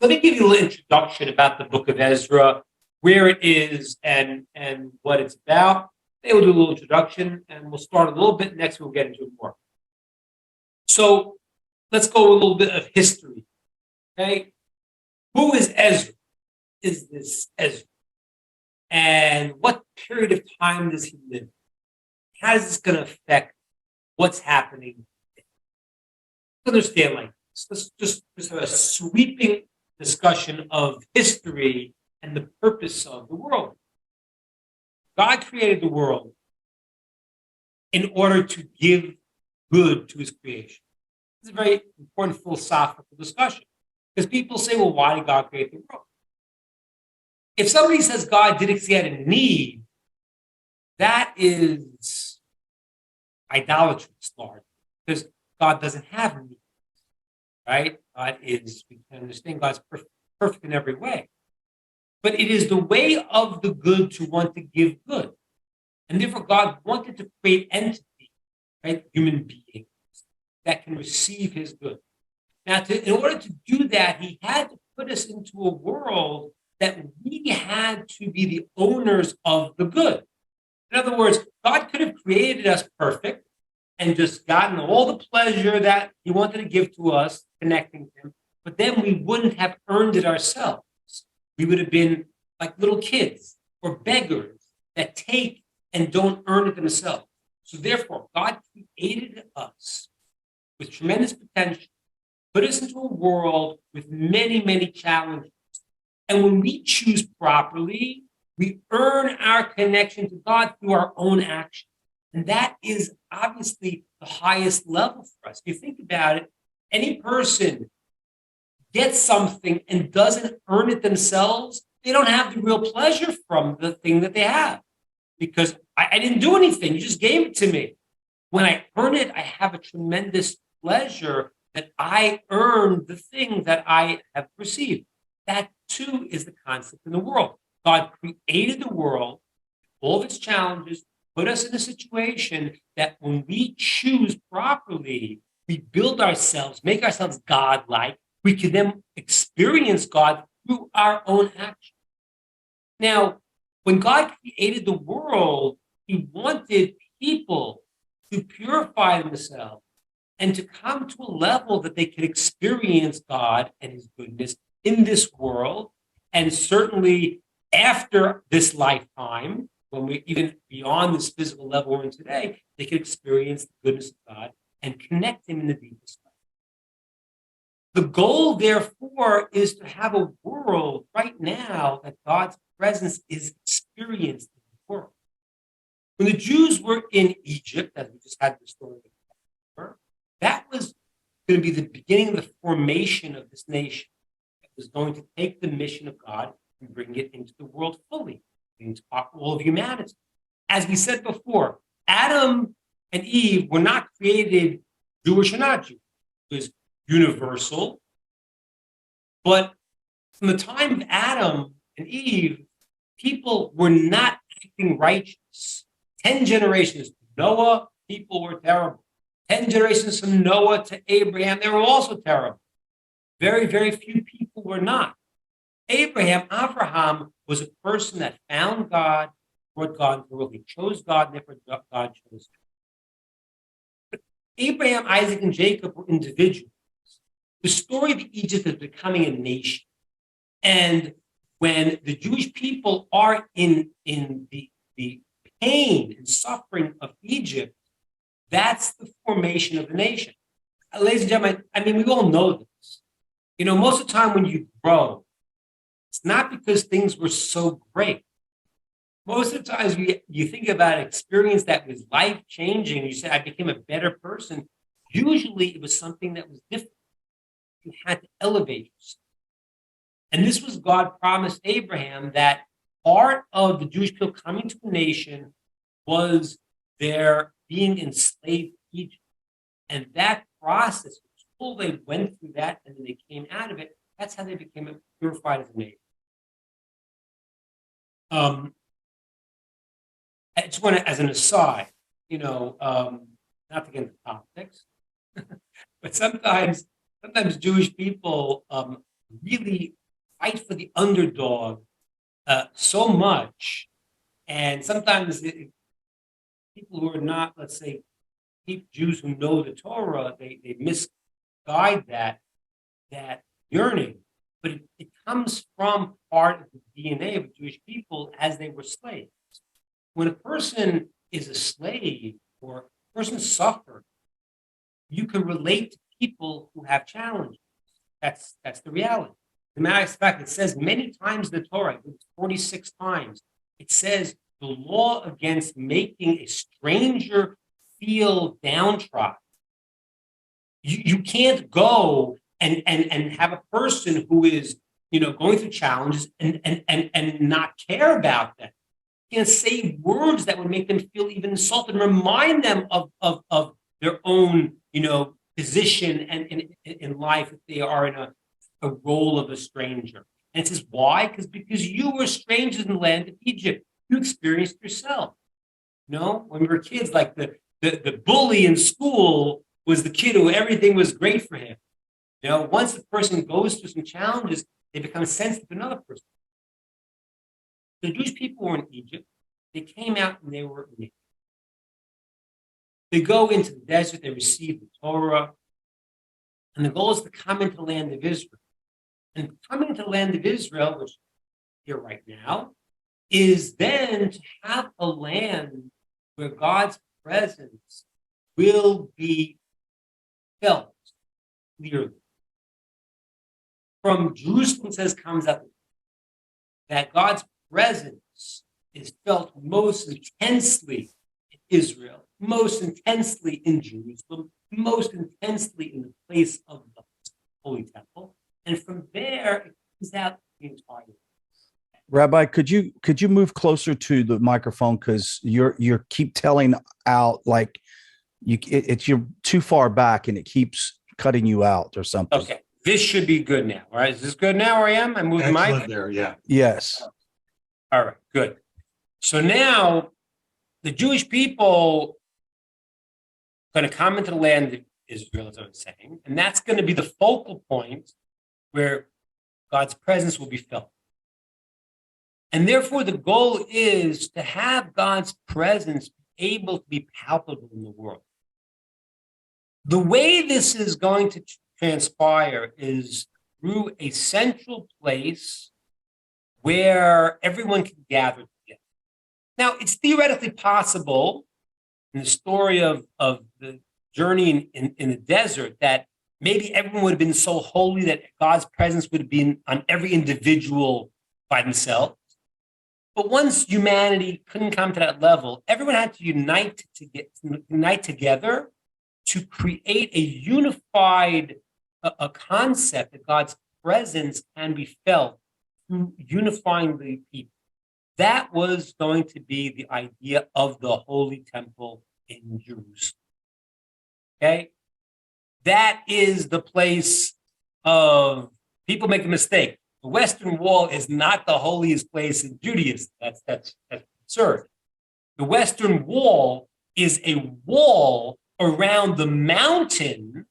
Let me give you a little introduction about the book of Ezra, where it is and what it's about. They will do a little introduction, and we'll start a little bit. Next, we'll get into it more. So let's go a little bit of history. Okay, who is Ezra? Is this Ezra? And what period of time does he live? How is this going to affect what's happening? Understand like this. Let's just have a sweeping discussion of history and the purpose of the world. God created the world in order to give good to his creation. It's a very important philosophical discussion because people say, well, why did God create the world? If somebody says God did it because he had a need, that is idolatrous, Lord, because God doesn't have needs, right? God is, we can understand God's perfect in every way. But it is the way of the good to want to give good. And therefore, God wanted to create entities, right? Human beings that can receive his good. Now, in order to do that, he had to put us into a world that we had to be the owners of the good. In other words, God could have created us perfect and just gotten all the pleasure that he wanted to give to us, connecting to him, but then we wouldn't have earned it ourselves. We would have been like little kids or beggars that take and don't earn it themselves. So therefore, God created us with tremendous potential, put us into a world with many, many challenges. And when we choose properly, we earn our connection to God through our own actions. And that is obviously the highest level for us. If you think about it, any person gets something and doesn't earn it themselves, they don't have the real pleasure from the thing that they have. Because I didn't do anything, you just gave it to me. When I earn it, I have a tremendous pleasure that I earned the thing that I have received. That too is the concept in the world. God created the world, all of its challenges, put us in a situation that when we choose properly, we build ourselves, make ourselves God-like, we can then experience God through our own action. Now, when God created the world, he wanted people to purify themselves and to come to a level that they could experience God and his goodness in this world, and certainly after this lifetime, when we're even beyond this physical level we're in today, they could experience the goodness of God and connect him in the deepest way. The goal, therefore, is to have a world right now that God's presence is experienced in the world. When the Jews were in Egypt, as we just had the story before, that was going to be the beginning of the formation of this nation. It was going to take the mission of God and bring it into the world fully, into all of humanity. As we said before, Adam and Eve were not created Jewish or not Jewish. It was universal. But from the time of Adam and Eve, people were not acting righteous. 10 generations to Noah, people were terrible. 10 generations from Noah to Abraham, they were also terrible. Very, very few people were not. Abraham was a person that found God, brought God into the world. He chose God, and therefore God chose him. But Abraham, Isaac, and Jacob were individuals. The story of Egypt is becoming a nation. And when the Jewish people are in the pain and suffering of Egypt, that's the formation of the nation. Ladies and gentlemen, I mean, we all know this. You know, most of the time when you grow, it's not because things were so great. Most of the times you think about an experience that was life-changing, you say, I became a better person. Usually it was something that was different. You had to elevate yourself. And this was God promised Abraham that part of the Jewish people coming to a nation was their being enslaved to Egypt. And that process, until they went through that and then they came out of it, that's how they became purified as a nation. I just want to, as an aside, not to get into politics, but sometimes Jewish people really fight for the underdog so much. And sometimes people who are not, let's say, Jews who know the Torah, they misguide that yearning. But it comes from part of the DNA of the Jewish people as they were slaves. When a person is a slave or a person suffers, you can relate to people who have challenges. That's the reality. The matter of fact, it says many times in the Torah, 46 times, it says the law against making a stranger feel downtrodden. You can't go and have a person who is going through challenges and not care about them. You can't say words that would make them feel even insulted, remind them of their own position and in life if they are in a role of a stranger. And it says, why? Because you were strangers in the land of Egypt. You experienced yourself. When we were kids, like the bully in school was the kid who everything was great for him. Once the person goes through some challenges, they become sensitive to another person. The Jewish people were in Egypt. They came out and they were naked. They go into the desert, they receive the Torah, and the goal is to come into the land of Israel. And coming to the land of Israel, which is here right now, is then to have a land where God's presence will be felt clearly. From Jerusalem, it says, comes up that God's presence is felt most intensely in Israel, most intensely in Jerusalem, most intensely in the place of the Holy Temple. And from there, it comes out the entire. Rabbi, could you move closer to the microphone, because you're keep telling out like you're too far back and it keeps cutting you out or something. Okay, this should be good now. All right, is this good now? Where I am? I moved the mic there. Yeah. Yes. All right, good. So now the Jewish people are going to come into the land of Israel, as I was saying, and that's going to be the focal point where God's presence will be felt. And therefore, the goal is to have God's presence able to be palpable in the world. The way this is going to transpire is through a central place where everyone can gather together. Now, it's theoretically possible in the story of the journey in the desert that maybe everyone would have been so holy that God's presence would have been on every individual by themselves. But once humanity couldn't come to that level, everyone had to unite together to create a unified a concept that God's presence can be felt through unifying the people. That was going to be the idea of the Holy Temple in Jerusalem. Okay? That is the place of people make a mistake. The Western Wall is not the holiest place in Judaism. That's absurd. The Western Wall is a wall around the mountain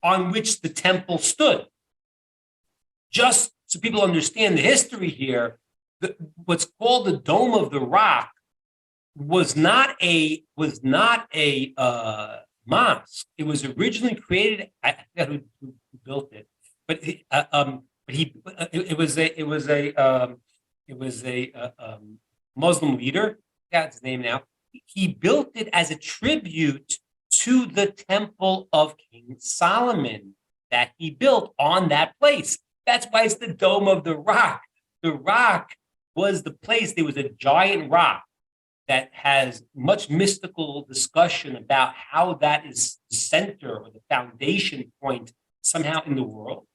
on which the temple stood. Just so people understand the history here, what's called the Dome of the Rock was not a mosque. It was originally created. I forget who built it. But it was a Muslim leader. I got his name now. He built it as a tribute to the temple of King Solomon that he built on that place. That's why it's the Dome of the Rock. The rock was the place. There was a giant rock that has much mystical discussion about how that is the center or the foundation point somehow in the world.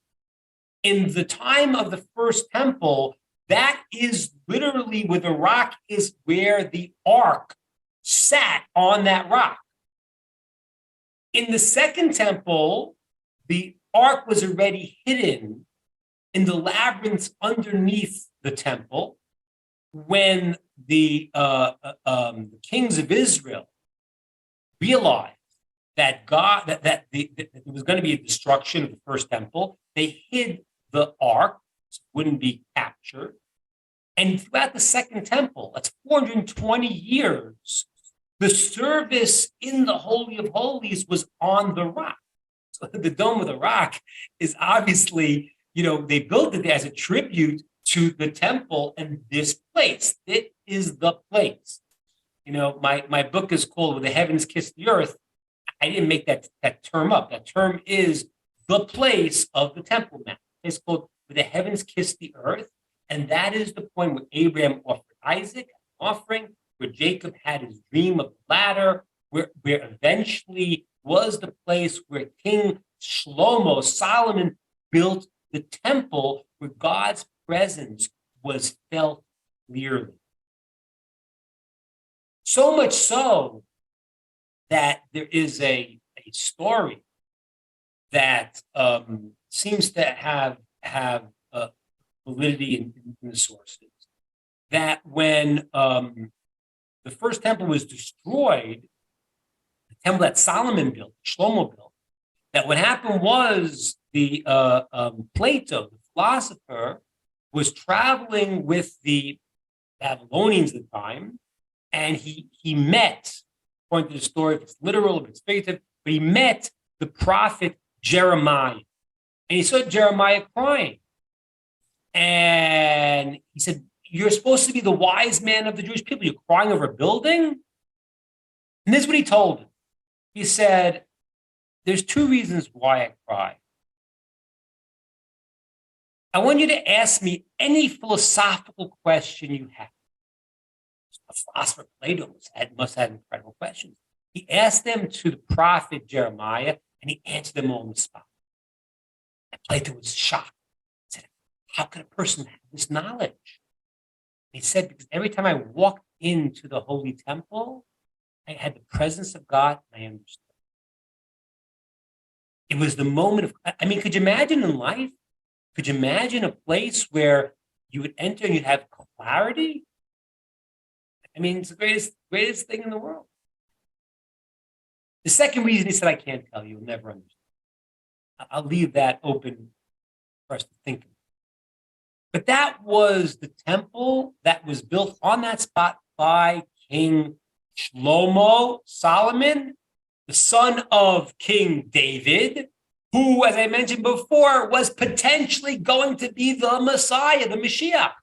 In the time of the first temple, that is literally where the rock is, where the ark sat on that rock. In the second temple, the ark was already hidden in the labyrinths underneath the temple when the kings of Israel realized that there was going to be a destruction of the first temple. they hid the ark, so it wouldn't be captured. And throughout the Second Temple, that's 420 years, the service in the Holy of Holies was on the rock. So the Dome of the Rock is obviously, they built it as a tribute to the temple and this place. It is the place. My book is called When the Heavens Kiss the Earth. I didn't make that term up. That term is the place of the Temple Mount. It's called When the Heavens Kiss the Earth. And that is the point where Abraham offered Isaac an offering, where Jacob had his dream of the ladder, where eventually was the place where King Shlomo, Solomon, built the temple, where God's presence was felt clearly. So much so that there is a story that seems to have validity in the sources, that when the first temple was destroyed, the temple that Solomon built, Shlomo built, that what happened was the Plato, the philosopher, was traveling with the Babylonians at the time, and he met, according to the story, if it's literal, if it's figurative, but he met the prophet Jeremiah. And he saw Jeremiah crying. And he said, "You're supposed to be the wise man of the Jewish people. You're crying over a building?" And this is what he told him. He said, "There's two reasons why I cry. I want you to ask me any philosophical question you have." The philosopher Plato must have incredible questions. He asked them to the prophet Jeremiah, and he answered them all on the spot. And Plato was shocked. He said, "How could a person have this knowledge?" He said, "Because every time I walked into the holy temple, I had the presence of God, and I understood." It was the moment of, could you imagine in life? Could you imagine a place where you would enter and you'd have clarity? It's the greatest thing in the world. The second reason he said, "I can't tell you, you'll never understand." I'll leave that open for us to think of. But that was the temple that was built on that spot by King Shlomo, Solomon, the son of King David, who, as I mentioned before, was potentially going to be the Messiah, the Mashiach.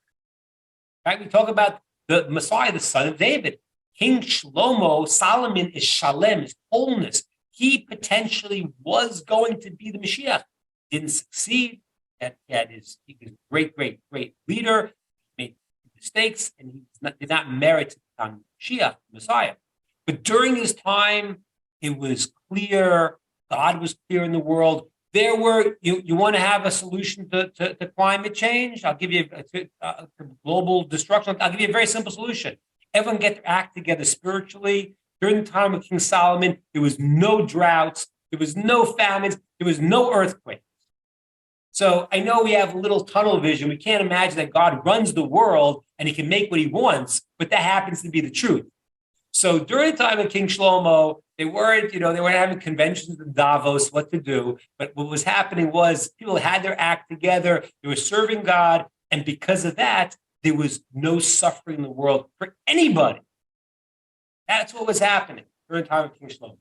Right? We talk about the Messiah, the son of David. King Shlomo, Solomon is Shalem, is wholeness. He potentially was going to be the Mashiach. Didn't succeed. He was a great, great, great leader. He made mistakes, and he did not merit to become Mashiach, Messiah. But during his time, it was clear, God was clear in the world. There were, you want to have a solution to climate change? I'll give you to global destruction. I'll give you a very simple solution. Everyone get their act together spiritually. During the time of King Solomon, there was no droughts, there was no famines, there was no earthquakes. So I know we have a little tunnel vision. We can't imagine that God runs the world and he can make what he wants, but that happens to be the truth. So during the time of King Shlomo, they weren't having conventions in Davos, what to do. But what was happening was people had their act together. They were serving God. And because of that, there was no suffering in the world for anybody. That's what was happening during the time of King Shlomo.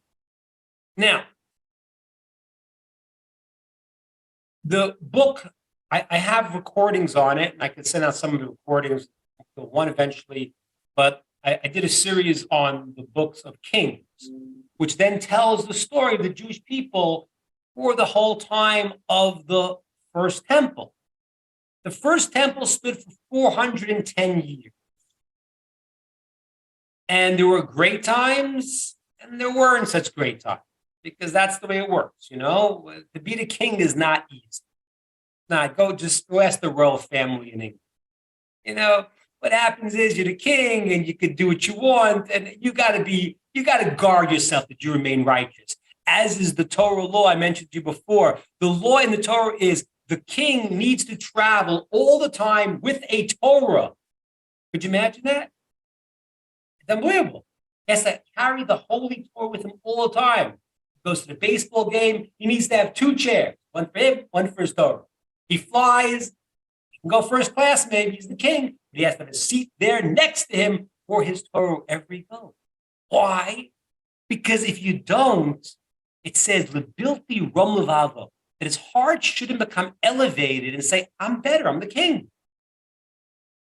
Now, the book, I have recordings on it, and I can send out some of the recordings, one eventually, but I did a series on the books of Kings, which then tells the story of the Jewish people for the whole time of the first temple. The first temple stood for 410 years. And there were great times, and there weren't such great times, because that's the way it works, To be the king is not easy. Go ask the royal family in England. What happens is you're the king and you can do what you want, and you got to guard yourself that you remain righteous. As is the Torah law I mentioned to you before. The law in the Torah is the king needs to travel all the time with a Torah. Could you imagine that? It's unbelievable. He has to carry the Holy Torah with him all the time. Goes to the baseball game. He needs to have 2 chairs, one for him, one for his Torah. He flies, he can go first class, maybe he's the king, but he has to have a seat there next to him for his Torah wherever he goes. Why? Because if you don't, it says, Lebilti Rom Levavo, that his heart shouldn't become elevated and say, I'm better, I'm the king.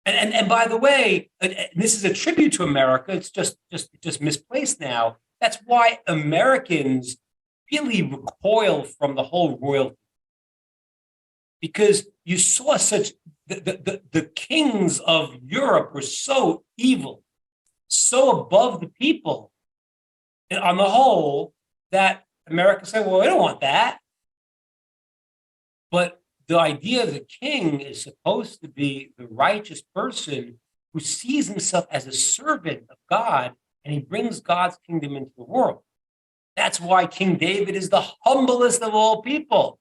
And by the way, this is a tribute to America. It's just misplaced now. That's why Americans really recoil from the whole royalty, because you saw such the kings of Europe were so evil, so above the people, and on the whole, that America said, "Well, we don't want that." But the idea of the king is supposed to be the righteous person who sees himself as a servant of God, and he brings God's kingdom into the world. That's why King David is the humblest of all people.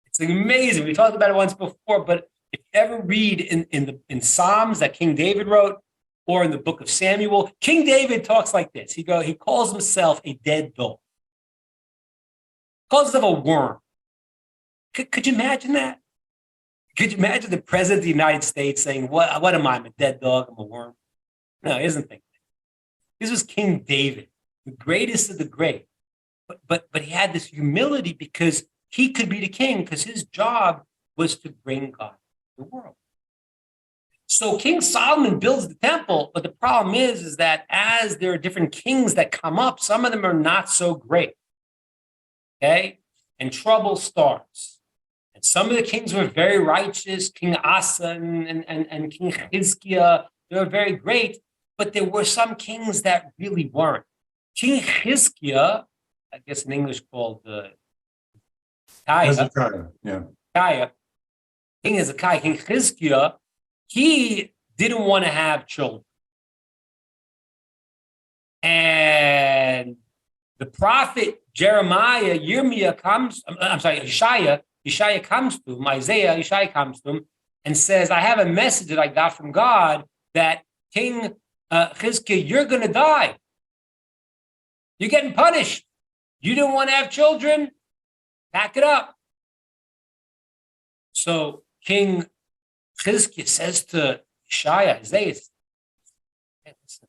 It's amazing. We talked about it once before, but if you ever read in Psalms that King David wrote, or in the book of Samuel, King David talks like this. He calls himself a dead dog. Calls himself a worm. Could you imagine that? Could you imagine the president of the United States saying, what am I? I'm a dead dog, I'm a worm. No, he doesn't think that. This was King David, the greatest of the great. But he had this humility because he could be the king, because his job was to bring God to the world. So King Solomon builds the temple, but the problem is that as there are different kings that come up, some of them are not so great. Okay? And trouble starts. And some of the kings were very righteous, King Asa and King Chizkiah, they were very great, but there were some kings that really weren't. King Chizkiah, I guess in English called Hezekiah, yeah. King Hezekiah, King Chizkiah, he didn't want to have children. And the prophet Jeremiah, Yishaya comes to him, Isaiah comes to him and says, I have a message that I got from God that King Chizkiah, you're going to die. You're getting punished. You didn't want to have children. Back it up. So King Chizkiah says to Isaiah, hey, listen,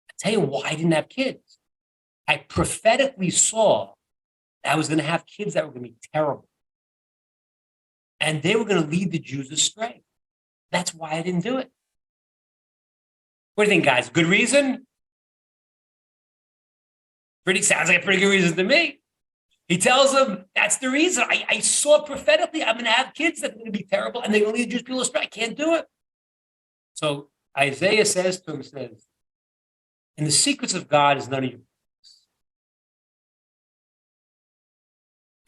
I'll tell you why I didn't have kids. I prophetically saw that I was going to have kids that were going to be terrible. And they were going to lead the Jews astray. That's why I didn't do it. What do you think, guys? Good reason? Sounds like a pretty good reason to me. He tells them, that's the reason. I saw prophetically, I'm going to have kids that are going to be terrible, and they're going to lead the Jewish people astray. I can't do it. So Isaiah says to him, in the secrets of God is none of your business.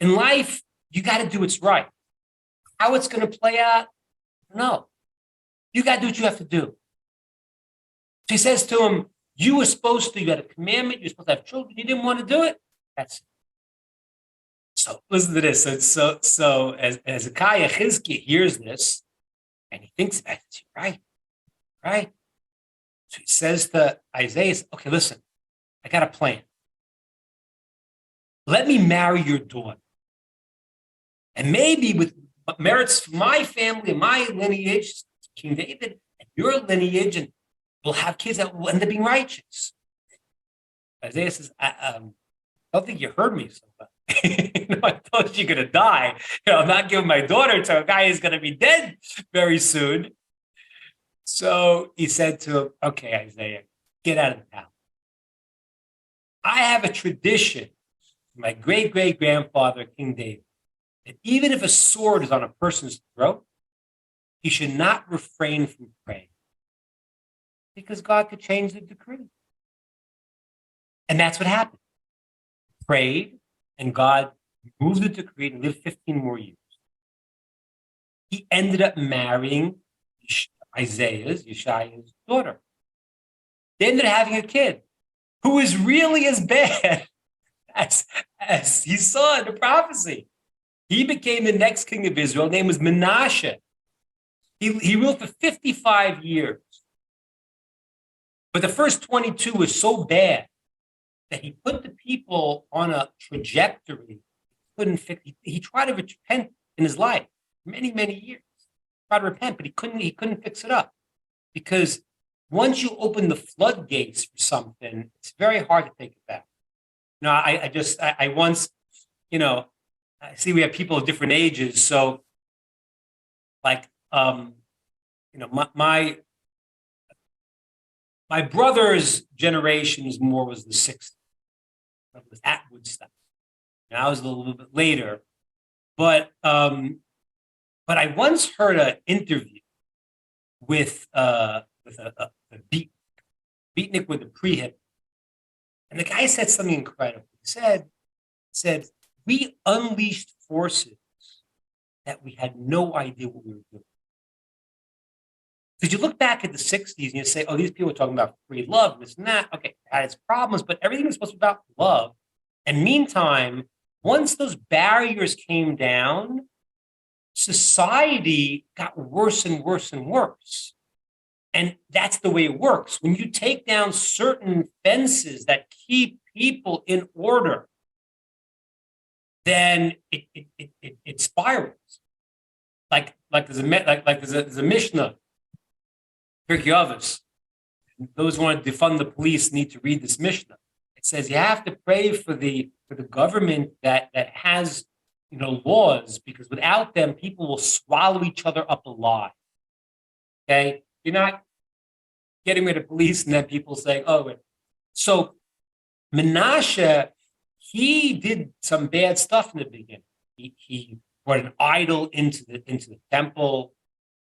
In life, you got to do what's right. How it's going to play out, no. You got to do what you have to do. So he says to him, you had a commandment, you're supposed to have children, you didn't want to do it. That's it. So listen to this. So as Hezekiah, Chizkiah hears this, and he thinks about it, right? So he says to Isaiah, okay, listen, I got a plan. Let me marry your daughter. And maybe with merits for my family and my lineage, King David, and your lineage, and we'll have kids that will end up being righteous. Isaiah says, I don't think you heard me so well. I told you you're going to die. I'm not giving my daughter to a guy who's going to be dead very soon. So he said to him, okay, Isaiah, get out of the palace. I have a tradition, my great-great-grandfather, King David, that even if a sword is on a person's throat, he should not refrain from praying, because God could change the decree. And that's what happened. He prayed, and God moved the decree and lived 15 more years. He ended up marrying Yeshaya's daughter. They ended up having a kid who was really as bad as he saw in the prophecy. He became the next king of Israel. His name was Menashe. He ruled for 55 years. But the first 22 was so bad that he put the people on a trajectory. Couldn't fix. He tried to repent in his life many, many years. Tried to repent, but he couldn't fix it up because once you open the floodgates for something, it's very hard to take it back. I once, I see we have people of different ages, so like, my brother's generation was the 60s. It was at Woodstock. Now I was a little bit later, but I once heard an interview with a beatnik with a pre-hip, and the guy said something incredible. He said we unleashed forces that we had no idea what we were doing. Because you look back at the 60s and you say, oh, these people are talking about free love, and this and that. Okay, it had its problems, but everything was supposed to be about love. And meantime, once those barriers came down, society got worse and worse and worse. And that's the way it works. When you take down certain fences that keep people in order, then it spirals. Like there's a Mishnah, Pirkei Avos. Those who want to defund the police need to read this Mishnah. It says you have to pray for the government that has laws, because without them, people will swallow each other up alive. Okay, you're not getting rid of police, and then people saying, "Oh, wait." So Menashe, he did some bad stuff in the beginning. He brought an idol into the temple.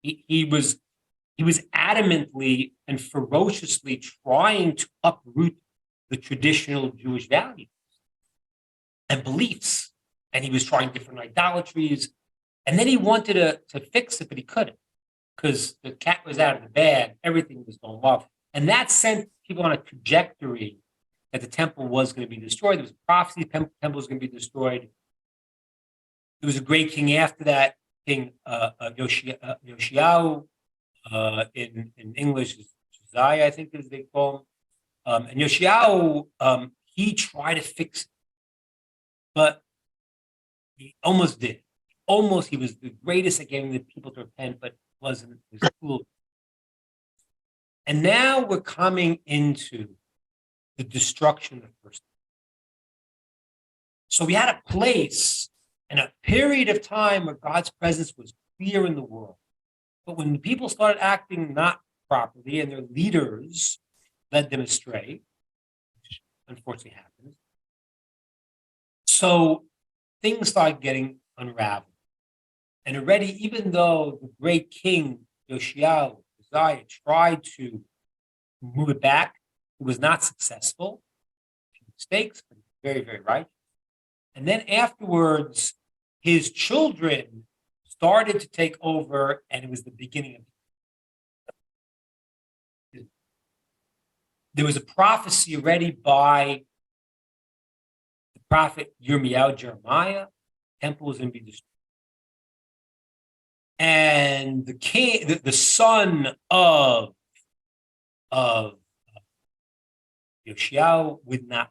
He was adamantly and ferociously trying to uproot the traditional Jewish values and beliefs. And he was trying different idolatries. And then he wanted to fix it, but he couldn't, because the cat was out of the bag. Everything was going off. And that sent people on a trajectory that the temple was going to be destroyed. There was a prophecy the temple was going to be destroyed. There was a great king after that, King Yoshiyahu, in English, Josiah, I think as they call him. And Yoshiyahu, he tried to fix it, but he almost did. Almost, he was the greatest at getting the people to repent, but wasn't. It was cool. And now we're coming into the destruction of the first. So we had a place and a period of time where God's presence was clear in the world. But when people started acting not properly and their leaders led them astray, which unfortunately happens, so things started getting unraveled. And already, even though the great king Yoshiyahu, Josiah, tried to move it back, it was not successful. Mistakes, but very, very right. And then afterwards, his children started to take over, and it was the beginning of it. There was a prophecy already by the prophet Yirmiyahu, Jeremiah. The temple was going to be destroyed. And the king, the son of Yoshiyahu would not.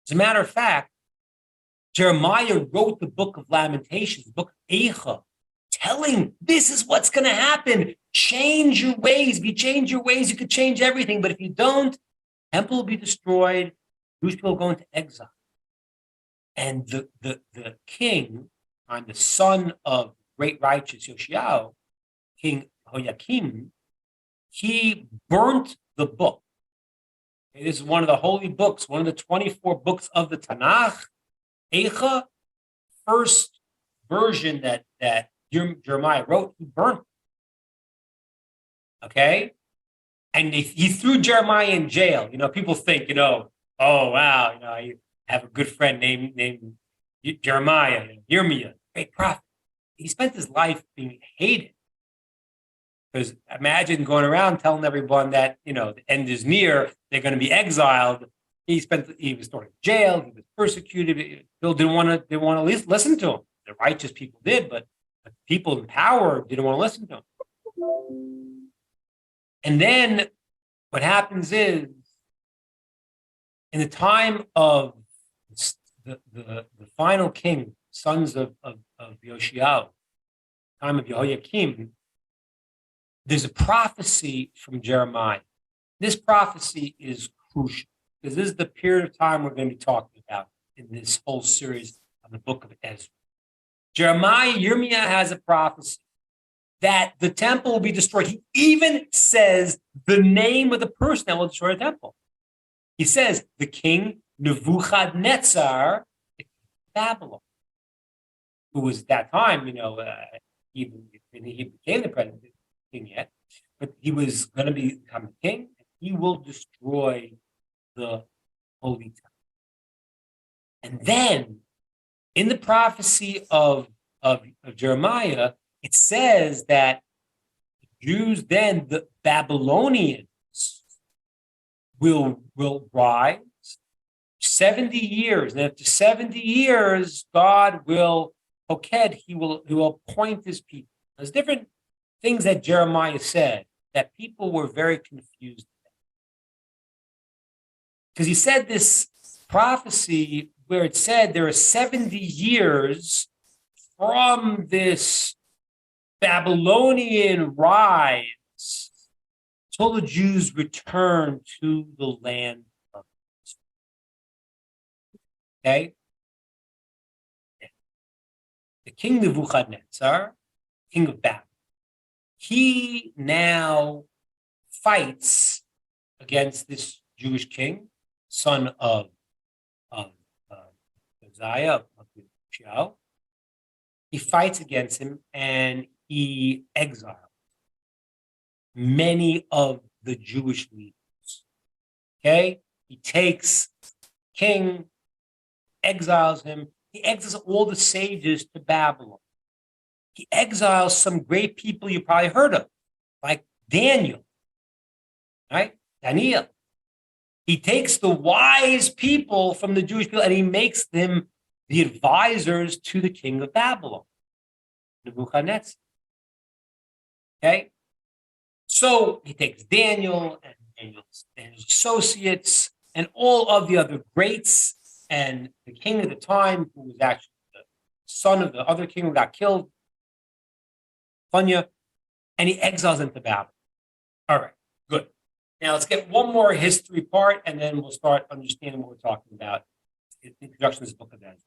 As a matter of fact, Jeremiah wrote the book of Lamentations, the book of Eicha, telling this is what's going to happen. Change your ways. If you change your ways, you could change everything. But if you don't, the temple will be destroyed. Jewish people will go into exile. And the king, I'm the son of great righteous Yoshiyahu, King Hoyakim, he burnt the book. This is one of the holy books, one of the 24 books of the Tanakh. Eicha, first version that Jeremiah wrote, he burnt. Okay? And he threw Jeremiah in jail. People think, oh, wow, I have a good friend named Jeremiah, Yirmiyah, great prophet. He spent his life being hated. Because imagine going around telling everyone that, the end is near, they're going to be exiled. He was thrown in jail, he was persecuted. People didn't want to listen to him. The righteous people did, but the people in power didn't want to listen to him. And then what happens is in the time of the final king, sons of Yoshiao, time of Jehoiakim, there's a prophecy from Jeremiah. This prophecy is crucial because this is the period of time we're going to be talking about in this whole series of the book of Ezra. Yirmiyah has a prophecy that the temple will be destroyed. He even says the name of the person that will destroy the temple. He says the king Nebuchadnezzar, Babylon, who was at that time, even he became the president, king yet, but he was going to become the king, and he will destroy the holy temple. And then, in the prophecy of Jeremiah, it says that the Jews, then the Babylonians, will rise 70 years, and after 70 years, God will he will appoint his people. There's different things that Jeremiah said that people were very confused about. Because he said this prophecy where it said there are 70 years from this Babylonian rise till the Jews return to the land of Israel. Okay? The king Nebuchadnezzar, king of Babylon, he now fights against this Jewish king, son of Josiah, of Yoshiao. He fights against him and he exiles many of the Jewish leaders. Okay? He takes king, exiles him. He exiles all the sages to Babylon. He exiles some great people you probably heard of, like Daniel, right? Daniel. He takes the wise people from the Jewish people and he makes them the advisors to the king of Babylon, Nebuchadnezzar. Okay? So he takes Daniel and Daniel's associates and all of the other greats and the king at the time, who was actually the son of the other king who got killed, Funya, and he exiles them to Babylon. All right, good. Now let's get one more history part, and then we'll start understanding what we're talking about in the introduction to this book of Ezra.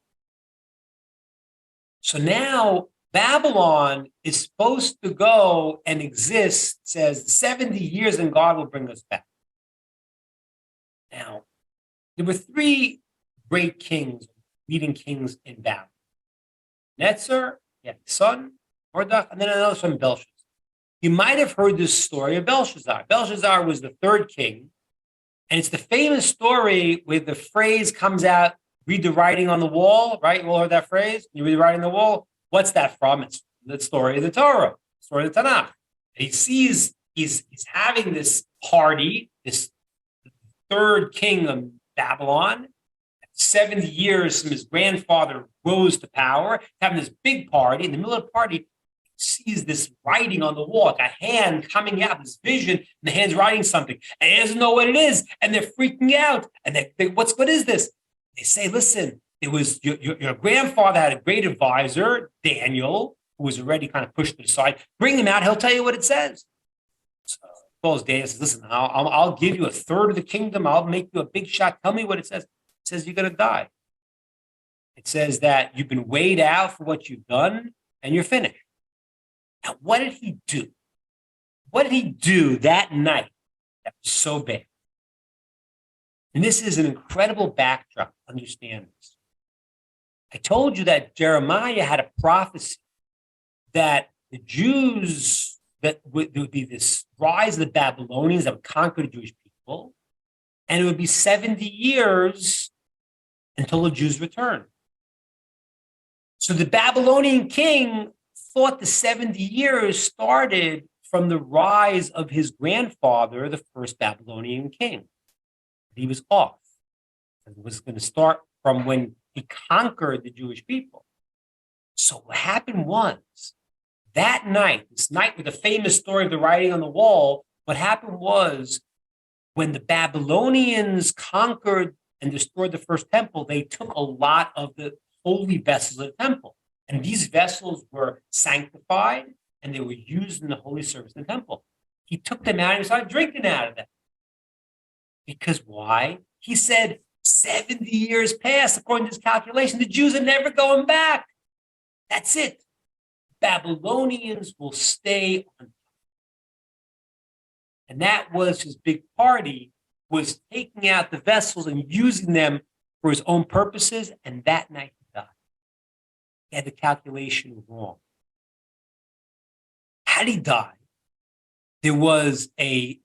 So now Babylon is supposed to go and exist, says 70 years, and God will bring us back. Now, there were three great kings, leading kings in Babylon. Netzar, he had his son, Mordech, and then another son, Belshazzar. You might have heard this story of Belshazzar. Belshazzar was the third king, and it's the famous story where the phrase comes out, read the writing on the wall, right? You all heard that phrase? You read the writing on the wall? What's that from? It's the story of the Torah, the story of the Tanakh. He sees he's having this party, this third king of Babylon, 70 years from his grandfather rose to power, having this big party. In the middle of the party, he sees this writing on the wall, like a hand coming out, this vision, and the hand's writing something. And he doesn't know what it is, and they're freaking out. And what is this? They say, listen, it was your grandfather had a great advisor, Daniel, who was already kind of pushed to the side. Bring him out, he'll tell you what it says. So he calls Daniel and says, listen, I'll give you a third of the kingdom. I'll make you a big shot. Tell me what it says. It says you're going to die. It says that you've been weighed out for what you've done and you're finished. Now, what did he do? What did he do that night that was so bad? And this is an incredible backdrop to understand this. I told you that Jeremiah had a prophecy that the Jews, that there would be this rise of the Babylonians that would conquer the Jewish people, and it would be 70 years until the Jews returned. So the Babylonian king thought the 70 years started from the rise of his grandfather, the first Babylonian king. He was off. It was going to start from when he conquered the Jewish people. So what happened was, that night, this night with the famous story of the writing on the wall, what happened was when the Babylonians conquered and destroyed the first temple, they took a lot of the holy vessels of the temple. And these vessels were sanctified and they were used in the holy service in the temple. He took them out and started drinking out of them. Because why? He said 70 years passed, according to his calculation. The Jews are never going back. That's it. Babylonians will stay on top. And that was his big party, was taking out the vessels and using them for his own purposes. And that night he died. He had the calculation wrong. Had he died, there was a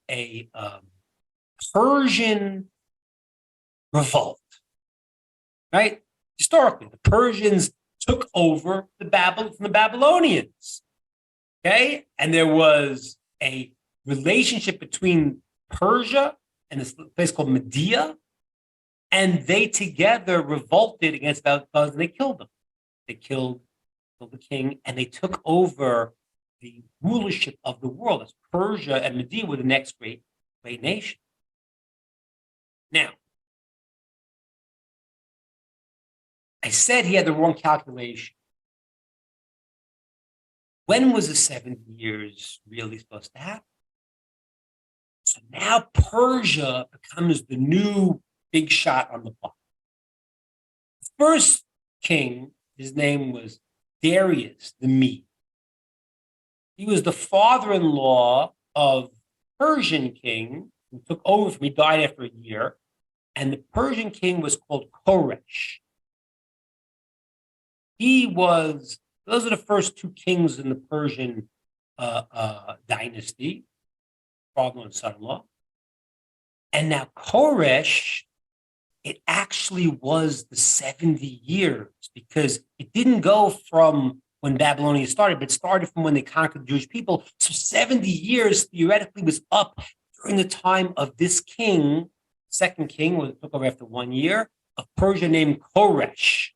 Persian revolt, right? Historically, the Persians took over from the Babylonians, okay? And there was a relationship between Persia and this place called Media, and they together revolted against the Babylonians and they killed them. They killed the king and they took over the rulership of the world. As Persia and Media were the next great nation. Now, I said he had the wrong calculation. When was the 70 years really supposed to happen? So now Persia becomes the new big shot on the block. The first king, his name was Darius the Mede. He was the father-in-law of Persian king who took over from him. He died after a year. And the Persian king was called Koresh. Those are the first two kings in the Persian dynasty, father and son-in-law. And now Koresh, it actually was the 70 years because it didn't go from when Babylonia started, but it started from when they conquered the Jewish people. So 70 years theoretically was up during the time of this king, second king, who took over after 1 year, of Persia named Koresh.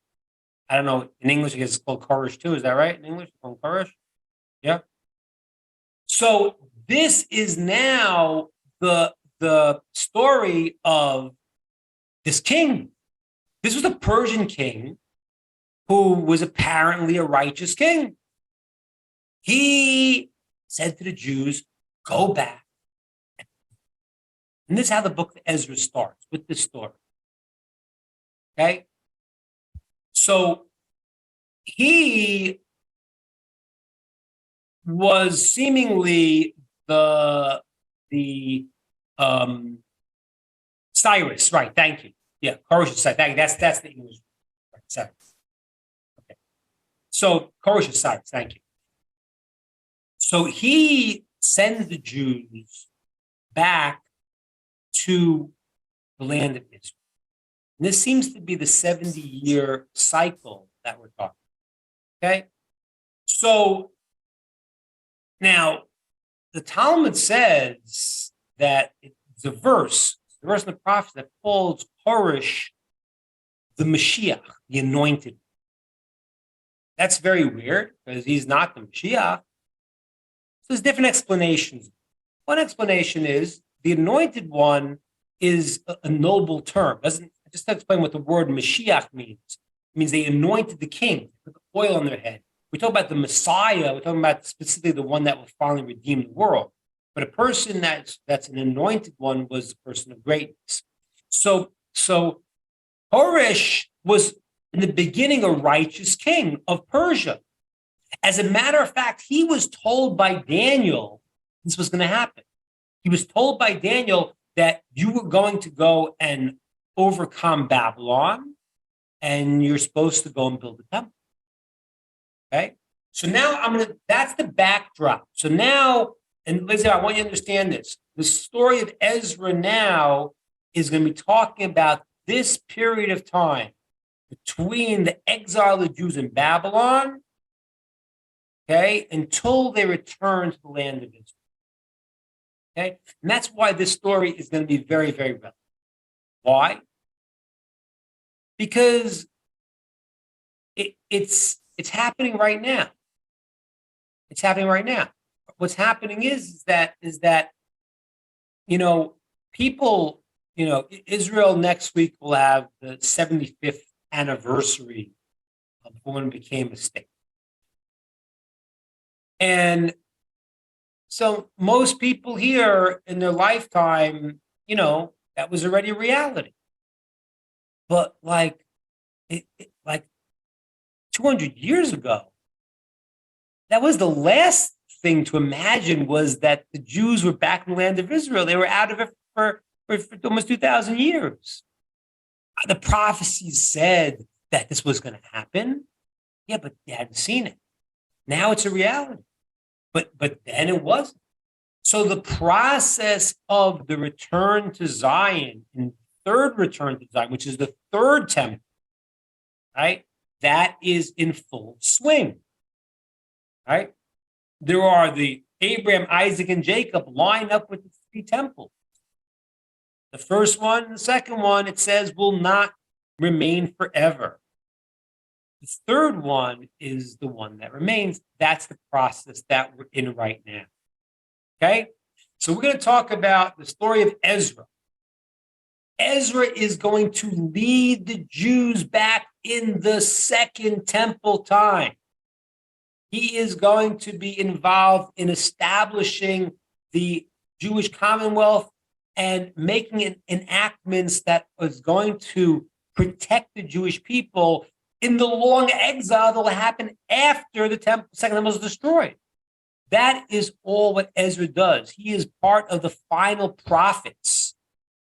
I don't know, in English, I guess it's called Koresh too. Is that right? In English, it's called Koresh? Yeah. So this is now the story of this king. This was a Persian king who was apparently a righteous king. He said to the Jews, go back. And this is how the book of Ezra starts, with this story. Okay? So he was seemingly the Cyrus, right? Thank you. Yeah, Koresh Cyrus. Thank you. That's the English. Right, Cyrus. Okay. So Koresh Cyrus. Thank you. So he sends the Jews back to the land of Israel. And this seems to be the 70-year cycle that we're talking about. Okay? So now the Talmud says that it's a verse in the prophets that calls Koresh the Mashiach, the anointed. That's very weird because he's not the Mashiach. So there's different explanations. One explanation is the anointed one is a noble term. Just to explain what the word Mashiach means. It means they anointed the king, put the oil on their head. We talk about the Messiah. We're talking about specifically the one that will finally redeem the world. But a person that's an anointed one was a person of greatness. So Koresh was in the beginning a righteous king of Persia. As a matter of fact, he was told by Daniel this was going to happen. He was told by Daniel that you were going to go and overcome Babylon, and you're supposed to go and build a temple. Okay? So now that's the backdrop. So now, and Lizzie, I want you to understand this. The story of Ezra now is going to be talking about this period of time between the exile of Jews in Babylon, okay, until they return to the land of Israel. Okay? And that's why this story is going to be very, very relevant. Why? Because it's happening right now. It's happening right now. What's happening is that people Israel next week will have the 75th anniversary of when it became a state. And so most people here in their lifetime, that was already a reality. But like 200 years ago, that was the last thing to imagine, was that the Jews were back in the land of Israel. They were out of it for almost 2,000 years. The prophecies said that this was going to happen. Yeah, but they hadn't seen it. Now it's a reality. But then it wasn't. So the process of the return to Zion, and third return to Zion, which is the third temple, right? That is in full swing, right? There are the Abraham, Isaac, and Jacob line up with the three temples. The first one and the second one, it says, will not remain forever. The third one is the one that remains. That's the process that we're in right now. Okay? So we're going to talk about the story of Ezra. Ezra is going to lead the Jews back in the second temple time. He is going to be involved in establishing the Jewish Commonwealth and making enactments that is going to protect the Jewish people in the long exile that will happen after the second temple was destroyed. That is all what Ezra does. He is part of the final prophets.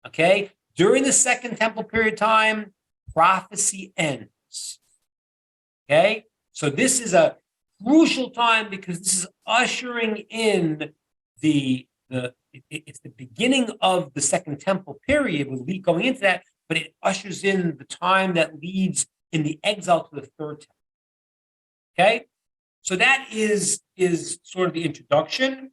Okay? During the second temple period of time, prophecy ends. Okay? So this is a crucial time because this is ushering in it's the beginning of the second temple period. We're going into that, but it ushers in the time that leads in the exile to the third temple. Okay? So that is sort of the introduction.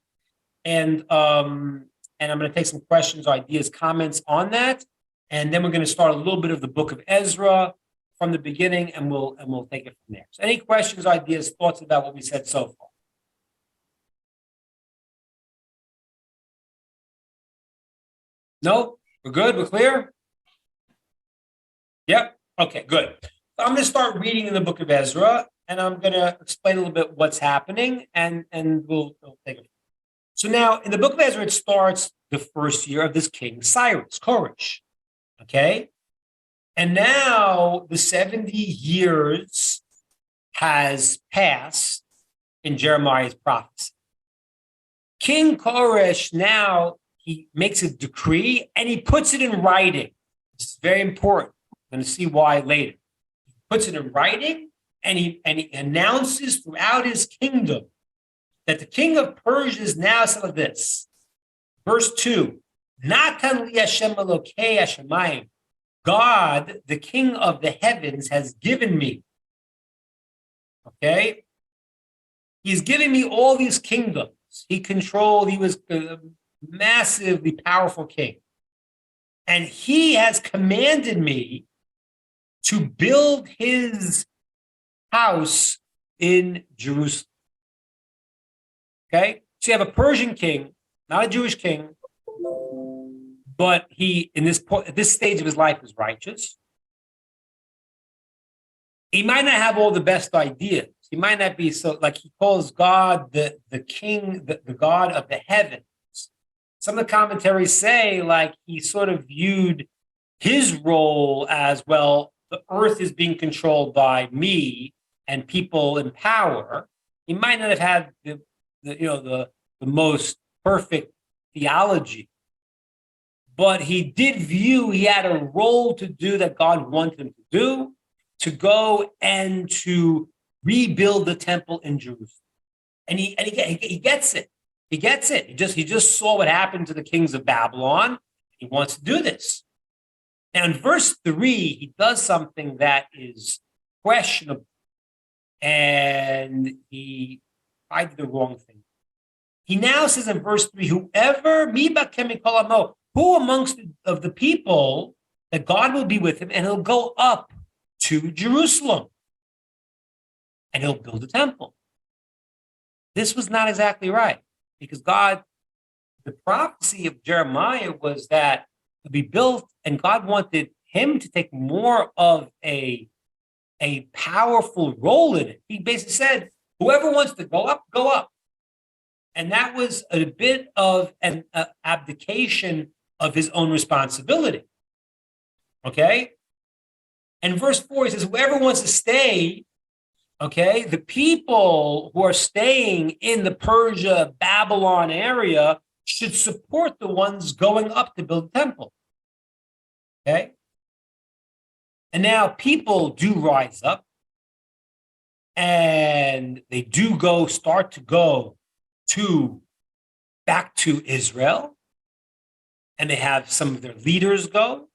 And I'm going to take some questions, ideas, comments on that. And then we're going to start a little bit of the book of Ezra from the beginning, and we'll take it from there. So any questions, ideas, thoughts about what we said so far? No? We're good? We're clear? Yep. Okay, good. So I'm going to start reading in the book of Ezra, and I'm going to explain a little bit what's happening, and we'll take it. So now, in the book of Ezra, it starts the first year of this king, Cyrus, Koresh. Okay? And now the 70 years has passed in Jeremiah's prophecy. King Koresh now, he makes a decree and he puts it in writing. This is very important. I'm going to see why later. He puts it in writing and he announces throughout his kingdom that the king of Persia is now some of this. Verse 2, Natan li Hashem Elokei Hashemayim. God, the king of the heavens, has given me. Okay? He's giving me all these kingdoms. He was a massively powerful king. And he has commanded me to build his house in Jerusalem. Okay? So you have a Persian king, not a Jewish king, but he, at this stage of his life, is righteous. He might not have all the best ideas. He might not be so, like he calls God the king, the God of the heavens. Some of the commentaries say, like, he sort of viewed his role as, well, the earth is being controlled by me and people in power. He might not have had the most perfect theology, but he did view he had a role to do that God wanted him to do, to go and to rebuild the temple in Jerusalem. And he gets it. He gets it. He just saw what happened to the kings of Babylon. He wants to do this. Now in verse 3, he does something that is questionable. And he did the wrong thing. He now says in verse 3, who amongst of the people that God will be with him, and he'll go up to Jerusalem and he'll build a temple. This was not exactly right, because God, the prophecy of Jeremiah was that to be built, and God wanted him to take more of a powerful role in it. He basically said, whoever wants to go up, go up. And that was a bit of an abdication of his own responsibility. Okay? And verse 4, he says, whoever wants to stay, okay, the people who are staying in the Persia, Babylon area should support the ones going up to build the temple. Okay? And now people do rise up and they do start to go back to Israel, and they have some of their leaders go.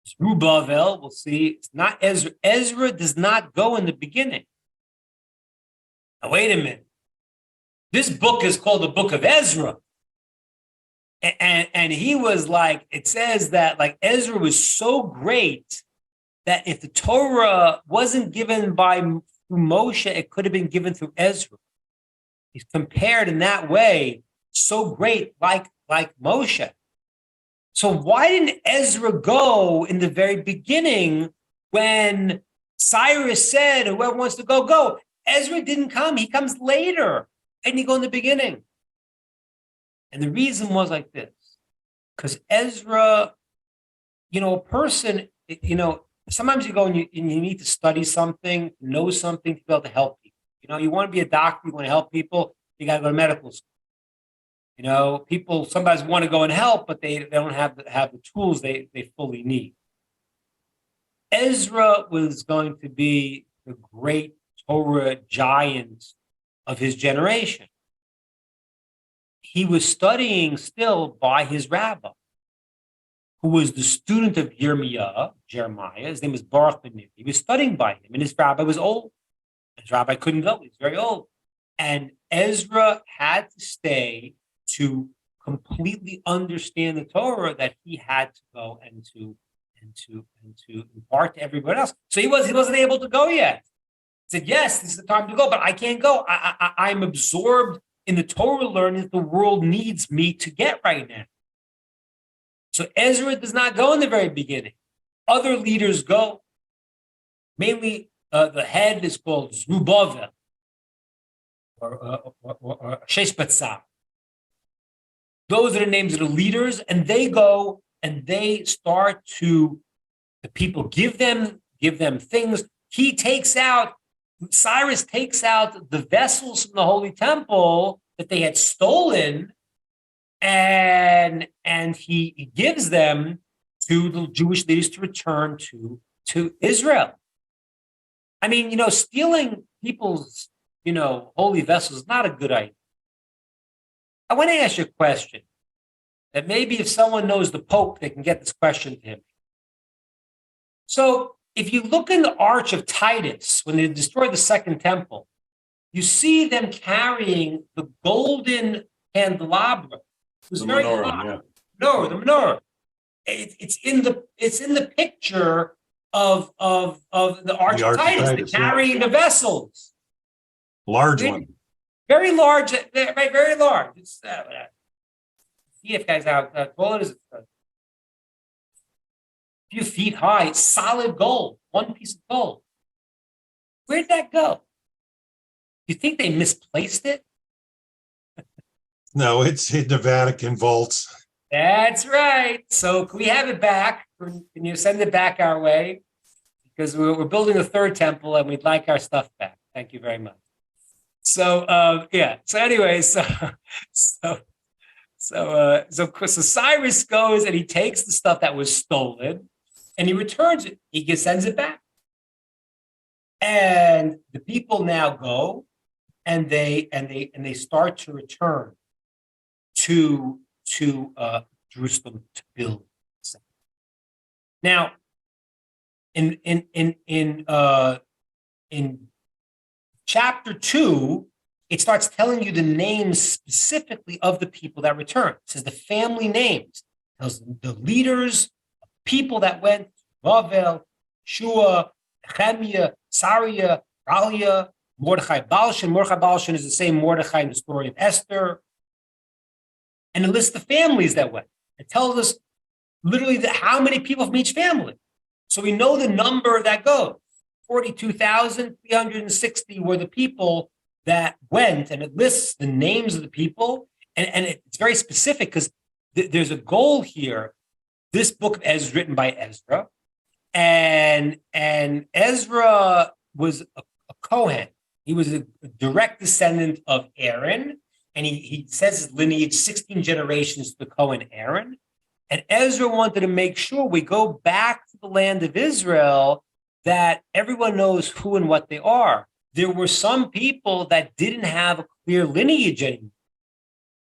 Zerubbabel, we'll see, it's not Ezra. Ezra does not go in the beginning. Now, wait a minute. This book is called the Book of Ezra. And he was like, it says that like Ezra was so great that if the Torah wasn't given through Moshe, it could have been given through Ezra. He's compared in that way, so great, like Moshe. So why didn't Ezra go in the very beginning when Cyrus said, whoever wants to go, go? Ezra didn't come. He comes later. Why didn't he go in the beginning? And the reason was like this, because Ezra, a person, sometimes you go and you need to study something, know something to be able to help people. You want to be a doctor, you want to help people, you got to go to medical school. People sometimes want to go and help, but they don't have the tools they fully need. Ezra was going to be the great Torah giant of his generation. He was studying still by his rabbi, who was the student of Jeremiah. His name was Baruch ben Neri. He was studying by him, and his rabbi was old. His rabbi couldn't go. He was very old. And Ezra had to stay to completely understand the Torah that he had to go and to impart to everybody else. So he wasn't able to go yet. He said, yes, this is the time to go, but I can't go. I'm absorbed in the Torah learning that the world needs me to get right now. So Ezra does not go in the very beginning. Other leaders go. Mainly the head is called Zerubbabel or Sheshbatzar. Those are the names of the leaders, and they go and they start the people give them things. Cyrus takes out the vessels from the Holy Temple that they had stolen, and he gives them to the Jewish leaders to return to Israel. I mean, stealing people's, holy vessels is not a good idea. I want to ask you a question that maybe if someone knows the Pope, they can get this question to him. So if you look in the Arch of Titus, when they destroyed the Second Temple, you see them carrying the golden candelabra. It was very high. Yeah. No, the menorah. It's in the picture of the Arch of Titus, carrying the vessels. Large one. Very large, right? Very large. It's see if guys out. Tall is a few feet high. Solid gold. One piece of gold. Where'd that go? You think they misplaced it? No, it's in the Vatican vaults. That's right. So can we have it back? Can you send it back our way? Because we're building a third temple and we'd like our stuff back. Thank you very much. So So anyway, so Cyrus goes and he takes the stuff that was stolen and he returns it. He sends it back, and the people now go and they start to return to Jerusalem to build. Now, in chapter 2, it starts telling you the names specifically of the people that returned. It says the family names. It tells the leaders, people that went, Bavel, Shua, Nehemiah, Sariah, Ralia, Mordechai Balshan. Mordechai Balshan is the same Mordechai in the story of Esther. And it lists the families that went. It tells us literally how many people from each family. So we know the number that goes. 42,360 were the people that went, and it lists the names of the people, and it's very specific because there's a goal here. This book of Ezra is written by Ezra, and Ezra was a Kohen. He was a direct descendant of Aaron, and he says his lineage 16 generations to the Kohen Aaron. And Ezra wanted to make sure we go back to the land of Israel, that everyone knows who and what they are. There were some people that didn't have a clear lineage anymore.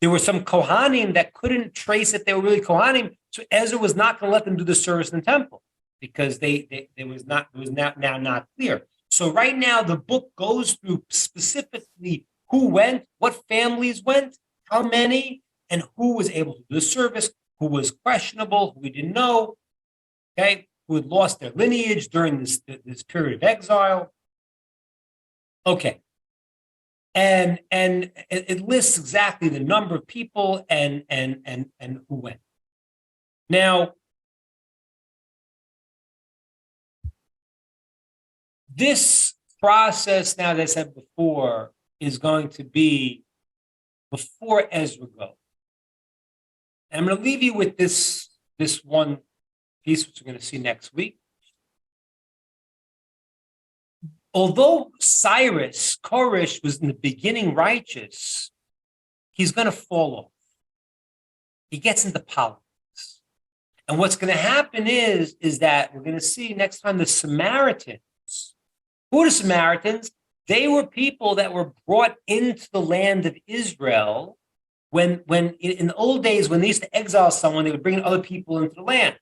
There were some Kohanim that couldn't trace that they were really Kohanim. So Ezra was not going to let them do the service in the temple because it was now not clear. So right now the book goes through specifically who went, what families went, how many, and who was able to do the service, who was questionable, who we didn't know, okay, who had lost their lineage during this period of exile. Okay. And it lists exactly the number of people and who went. Now, this process, now, as I said before, is going to be before Ezra goes. And I'm going to leave you with this one piece, which we're going to see next week. Although Cyrus, Koresh, was in the beginning righteous, he's going to fall off. He gets into politics. And what's going to happen is that we're going to see next time the Samaritans. Who are the Samaritans? They were people that were brought into the land of Israel when in the old days, when they used to exile someone, they would bring other people into the land,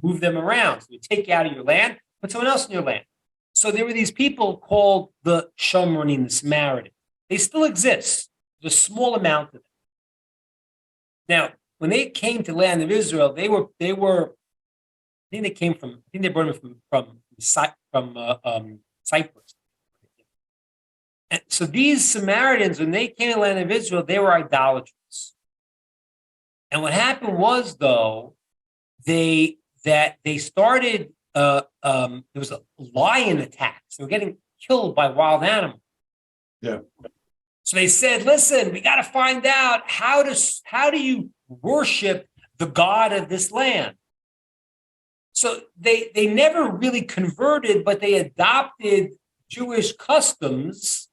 move them around. So they would take you out of your land, put someone else in your land. So there were these people called the Shomronim, the Samaritans. They still exist. There's a small amount of them. Now, when they came to the land of Israel, they were. I think they came from. I think they brought them from Cyprus. And so these Samaritans, when they came to the land of Israel, they were idolaters. And what happened was, though, they started. There was a lion attack. So they were getting killed by wild animals. Yeah. So they said, "Listen, we got to find out how do you worship the God of this land?" So they never really converted, but they adopted Jewish customs,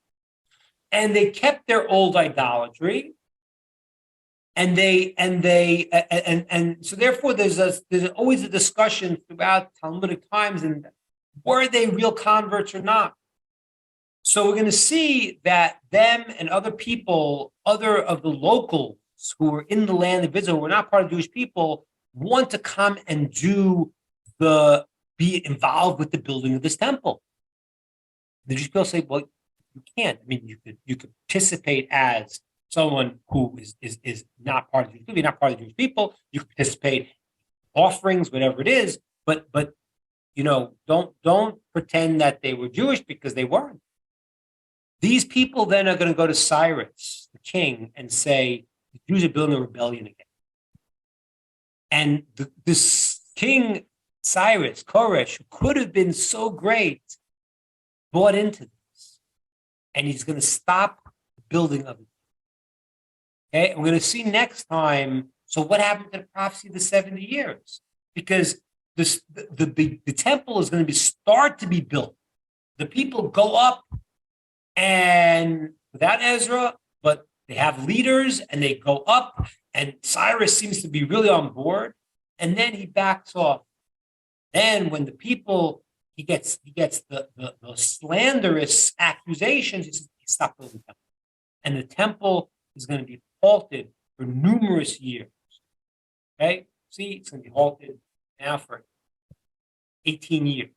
and they kept their old idolatry. And so therefore there's always a discussion throughout Talmudic times, and were they real converts or not? So we're going to see that them and other people, other of the locals who were in the land of Israel, who were not part of Jewish people, want to come and be involved with the building of this temple. The Jewish people say, well, you can't. I mean, you could participate as someone who is not part of the Jewish people. You're not part of the Jewish people. You can participate offerings, whatever it is, but don't pretend that they were Jewish, because they weren't. These people then are going to go to Cyrus, the king, and say, the Jews are building a rebellion again. And this king, Cyrus, Koresh, who could have been so great, bought into this. And he's going to stop the building of it. Okay, we're going to see next time. So what happened to the prophecy of the 70 years? Because the temple is going to start to be built. The people go up, and without Ezra, but they have leaders, and they go up, and Cyrus seems to be really on board, and then he backs off. Then when the people, he gets the slanderous accusations, he says, stop building the temple. And the temple is going to be halted for numerous years. Okay? See, it's going to be halted now for 18 years.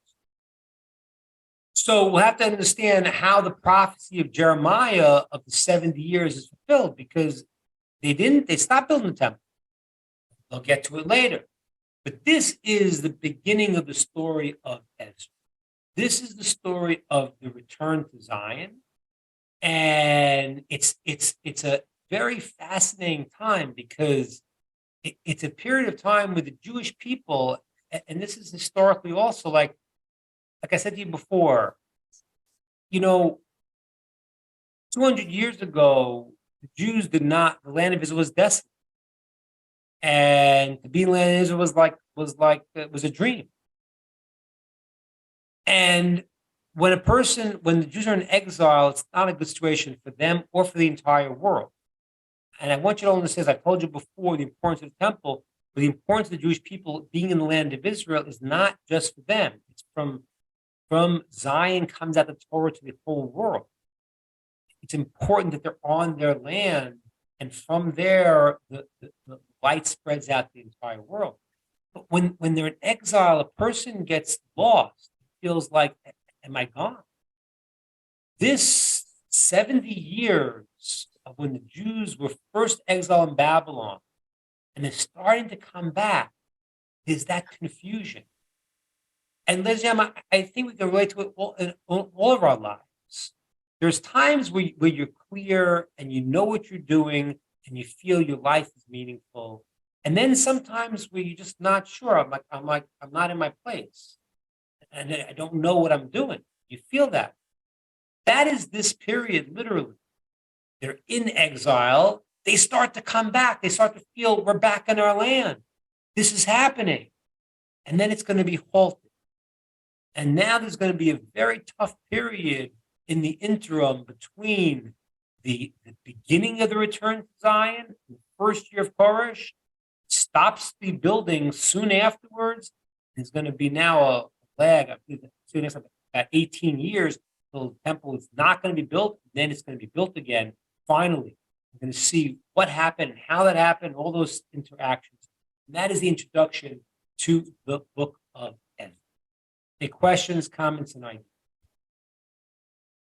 So we'll have to understand how the prophecy of Jeremiah of the 70 years is fulfilled, because they stopped building the temple. They'll get to it later. But this is the beginning of the story of Ezra. This is the story of the return to Zion. And it's a very fascinating time, because it's a period of time with the Jewish people, and this is historically also like I said to you before, 200 years ago, the Jews the land of Israel was desolate. And to be in the land of Israel was a dream. And when the Jews are in exile, it's not a good situation for them or for the entire world. And I want you to understand, as I told you before, the importance of the temple, but the importance of the Jewish people being in the land of Israel is not just for them. It's from Zion comes out the Torah to the whole world. It's important that they're on their land, and from there, the light spreads out to the entire world. But when they're in exile, a person gets lost. It feels like, am I gone? This 70 years of when the Jews were first exiled in Babylon, and they're starting to come back, there's that confusion. And ladies and gentlemen, I think we can relate to it in all of our lives. There's times where you're clear and you know what you're doing and you feel your life is meaningful. And then sometimes where you're just not sure. I'm not in my place. And I don't know what I'm doing. You feel that. That is this period, literally. They're in exile. They start to come back. They start to feel we're back in our land. This is happening. And then it's going to be halted. And now there's going to be a very tough period in the interim between the beginning of the return to Zion, the first year of Koresh, stops the building soon afterwards. There's going to be now a lag, I believe, about 18 years till the temple is not going to be built. Then it's going to be built again. Finally, we're going to see what happened and how that happened, all those interactions. And that is the introduction to the book of Ezra. Any questions, comments, and ideas?